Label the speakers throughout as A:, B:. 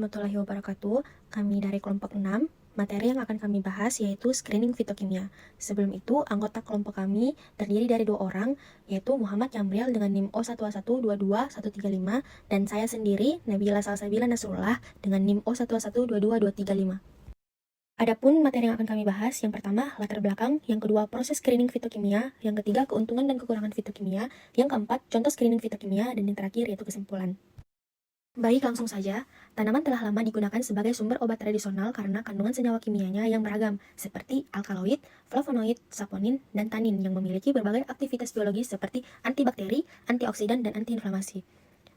A: warahmatullahi wabarakatuh. Kami dari kelompok 6. Materi yang akan kami bahas yaitu screening fitokimia. Sebelum itu, anggota kelompok kami terdiri dari 2 orang, yaitu Muhammad Yamriel dengan NIM O111222135 dan saya sendiri, Nabila Salsabila Nasrullah dengan NIM O1122235. Adapun materi yang akan kami bahas, yang pertama latar belakang, yang kedua proses screening fitokimia, yang ketiga keuntungan dan kekurangan fitokimia, yang keempat contoh screening fitokimia, dan yang terakhir yaitu kesimpulan. Baik, langsung saja. Tanaman telah lama digunakan sebagai sumber obat tradisional karena kandungan senyawa kimianya yang beragam, seperti alkaloid, flavonoid, saponin, dan tanin yang memiliki berbagai aktivitas biologis seperti antibakteri, antioksidan, dan antiinflamasi.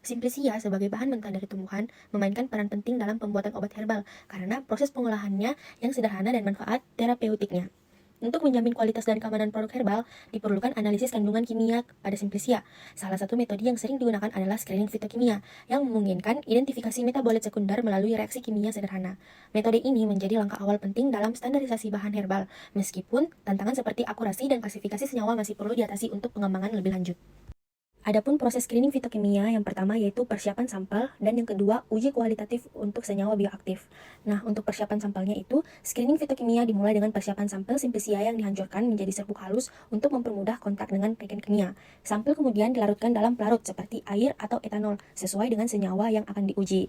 A: Simplicia sebagai bahan mentah dari tumbuhan memainkan peran penting dalam pembuatan obat herbal karena proses pengolahannya yang sederhana dan manfaat terapeutiknya. Untuk menjamin kualitas dan keamanan produk herbal, diperlukan analisis kandungan kimia pada Simplicia. Salah satu metode yang sering digunakan adalah screening fitokimia, yang memungkinkan identifikasi metabolit sekunder melalui reaksi kimia sederhana. Metode ini menjadi langkah awal penting dalam standarisasi bahan herbal, meskipun tantangan seperti akurasi dan klasifikasi senyawa masih perlu diatasi untuk pengembangan lebih lanjut. Adapun proses screening fitokimia yang pertama yaitu persiapan sampel dan yang kedua uji kualitatif untuk senyawa bioaktif. Nah, untuk persiapan sampelnya itu, screening fitokimia dimulai dengan persiapan sampel Simplicia yang dihancurkan menjadi serbuk halus untuk mempermudah kontak dengan regen kimia. Sampel kemudian dilarutkan dalam pelarut seperti air atau etanol sesuai dengan senyawa yang akan diuji.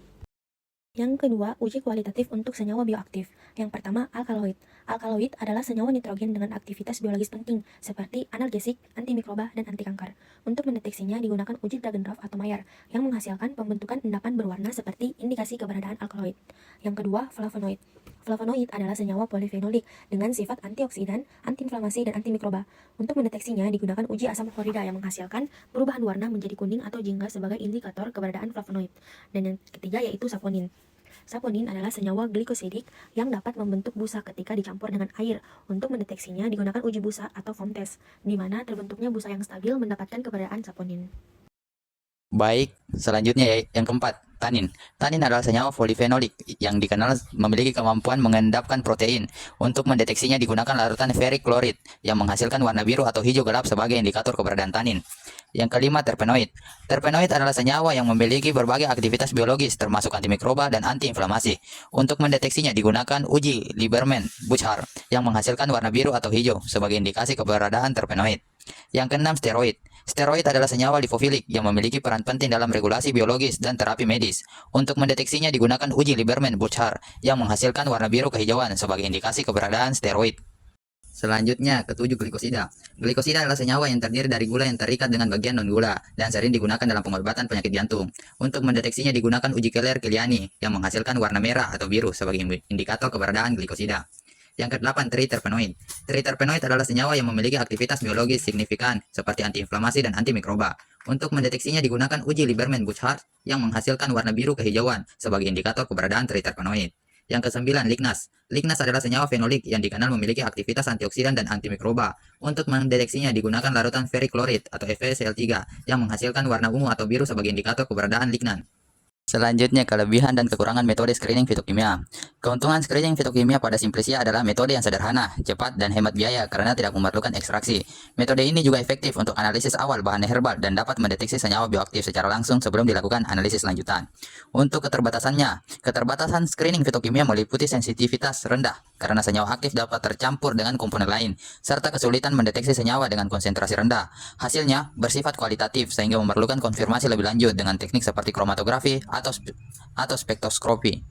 A: Yang kedua, uji kualitatif untuk senyawa bioaktif. Yang pertama, alkaloid. Alkaloid adalah senyawa nitrogen dengan aktivitas biologis penting, seperti analgesik, antimikroba, dan anti kanker. Untuk mendeteksinya digunakan uji Dragendorf atau Mayer, yang menghasilkan pembentukan endapan berwarna seperti indikasi keberadaan alkaloid. Yang kedua, flavonoid. Flavonoid adalah senyawa polifenolik dengan sifat antioksidan, antiinflamasi, dan antimikroba. Untuk mendeteksinya digunakan uji asam klorida yang menghasilkan perubahan warna menjadi kuning atau jingga sebagai indikator keberadaan flavonoid. Dan yang ketiga yaitu saponin. Saponin adalah senyawa glikosidik yang dapat membentuk busa ketika dicampur dengan air. Untuk mendeteksinya digunakan uji busa atau foam test, di mana terbentuknya busa yang stabil mendapatkan keberadaan saponin.
B: Baik, selanjutnya yang keempat, tanin. Tanin adalah senyawa polifenolik yang dikenal memiliki kemampuan mengendapkan protein. Untuk mendeteksinya digunakan larutan ferric chloride yang menghasilkan warna biru atau hijau gelap sebagai indikator keberadaan tanin. Yang kelima, terpenoid. Terpenoid adalah senyawa yang memiliki berbagai aktivitas biologis termasuk antimikroba dan antiinflamasi. Untuk mendeteksinya digunakan uji Lieberman-Buchar yang menghasilkan warna biru atau hijau sebagai indikasi keberadaan terpenoid. Yang keenam, steroid. Steroid adalah senyawa lipofilik yang memiliki peran penting dalam regulasi biologis dan terapi medis. Untuk mendeteksinya digunakan uji Lieberman-Buchar yang menghasilkan warna biru kehijauan sebagai indikasi keberadaan steroid. Selanjutnya, ketujuh, glikosida. Glikosida adalah senyawa yang terdiri dari gula yang terikat dengan bagian non-gula dan sering digunakan dalam pengobatan penyakit jantung. Untuk mendeteksinya digunakan uji Keller-Kiliani yang menghasilkan warna merah atau biru sebagai indikator keberadaan glikosida. Yang kedelapan, triterpenoid. Triterpenoid adalah senyawa yang memiliki aktivitas biologis signifikan seperti antiinflamasi dan antimikroba. Untuk mendeteksinya digunakan uji Lieberman-Buchar yang menghasilkan warna biru kehijauan sebagai indikator keberadaan triterpenoid. Yang kesembilan, lignas. Lignas adalah senyawa fenolik yang dikenal memiliki aktivitas antioksidan dan antimikroba. Untuk mendeteksinya digunakan larutan ferric chloride atau FeCl3 yang menghasilkan warna ungu atau biru sebagai indikator keberadaan lignan. Selanjutnya, kelebihan dan kekurangan metode screening fitokimia. Keuntungan screening fitokimia pada Simplicia adalah metode yang sederhana, cepat, dan hemat biaya karena tidak memerlukan ekstraksi. Metode ini juga efektif untuk analisis awal bahan herbal dan dapat mendeteksi senyawa bioaktif secara langsung sebelum dilakukan analisis lanjutan. Untuk keterbatasannya, keterbatasan screening fitokimia meliputi sensitivitas rendah karena senyawa aktif dapat tercampur dengan komponen lain, serta kesulitan mendeteksi senyawa dengan konsentrasi rendah. Hasilnya bersifat kualitatif sehingga memerlukan konfirmasi lebih lanjut dengan teknik seperti kromatografi atau spektroskopi.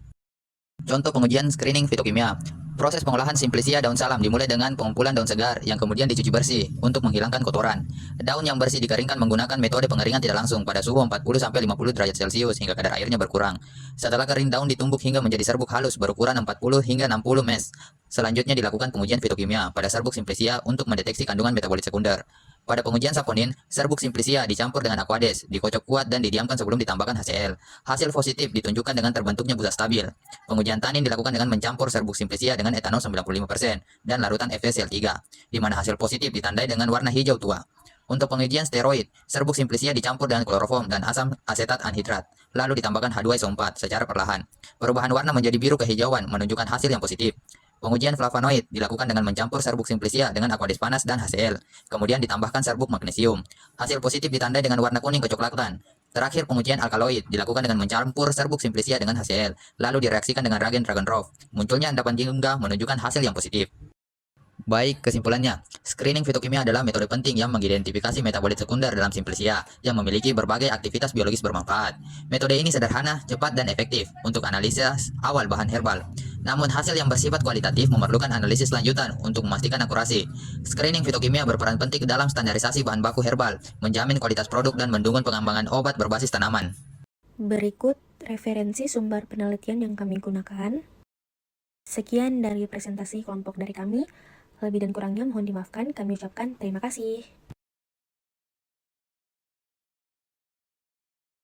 B: Contoh pengujian screening fitokimia. Proses pengolahan Simplicia daun salam dimulai dengan pengumpulan daun segar yang kemudian dicuci bersih untuk menghilangkan kotoran. Daun yang bersih dikeringkan menggunakan metode pengeringan tidak langsung pada suhu 40-50 derajat Celcius hingga kadar airnya berkurang. Setelah kering, daun ditumbuk hingga menjadi serbuk halus berukuran 40 hingga 60 mes. Selanjutnya dilakukan pengujian fitokimia pada serbuk Simplicia untuk mendeteksi kandungan metabolit sekunder. Pada pengujian saponin, serbuk Simplicia dicampur dengan aquades, dikocok kuat dan didiamkan sebelum ditambahkan HCl. Hasil positif ditunjukkan dengan terbentuknya busa stabil. Pengujian tanin dilakukan dengan mencampur serbuk Simplicia dengan etanol 95% dan larutan FeCl3, di mana hasil positif ditandai dengan warna hijau tua. Untuk pengujian steroid, serbuk Simplicia dicampur dengan kloroform dan asam asetat anhidrat, lalu ditambahkan H2SO4 secara perlahan. Perubahan warna menjadi biru kehijauan menunjukkan hasil yang positif. Pengujian flavonoid dilakukan dengan mencampur serbuk Simplicia dengan aquades panas dan HCl, kemudian ditambahkan serbuk magnesium. Hasil positif ditandai dengan warna kuning kecoklatan. Terakhir, pengujian alkaloid dilakukan dengan mencampur serbuk simplicia dengan HCl, lalu direaksikan dengan reagen Dragonrov. Munculnya endapan jingga menunjukkan hasil yang positif. Baik, kesimpulannya, screening fitokimia adalah metode penting yang mengidentifikasi metabolit sekunder dalam simplicia yang memiliki berbagai aktivitas biologis bermanfaat. Metode ini sederhana, cepat, dan efektif untuk analisis awal bahan herbal. Namun hasil yang bersifat kualitatif memerlukan analisis lanjutan untuk memastikan akurasi. Screening fitokimia berperan penting dalam standarisasi bahan baku herbal, menjamin kualitas produk dan mendukung pengembangan obat berbasis tanaman.
A: Berikut referensi sumber penelitian yang kami gunakan. Sekian dari presentasi kelompok dari kami. Lebih dan kurangnya mohon dimaafkan, kami ucapkan terima kasih.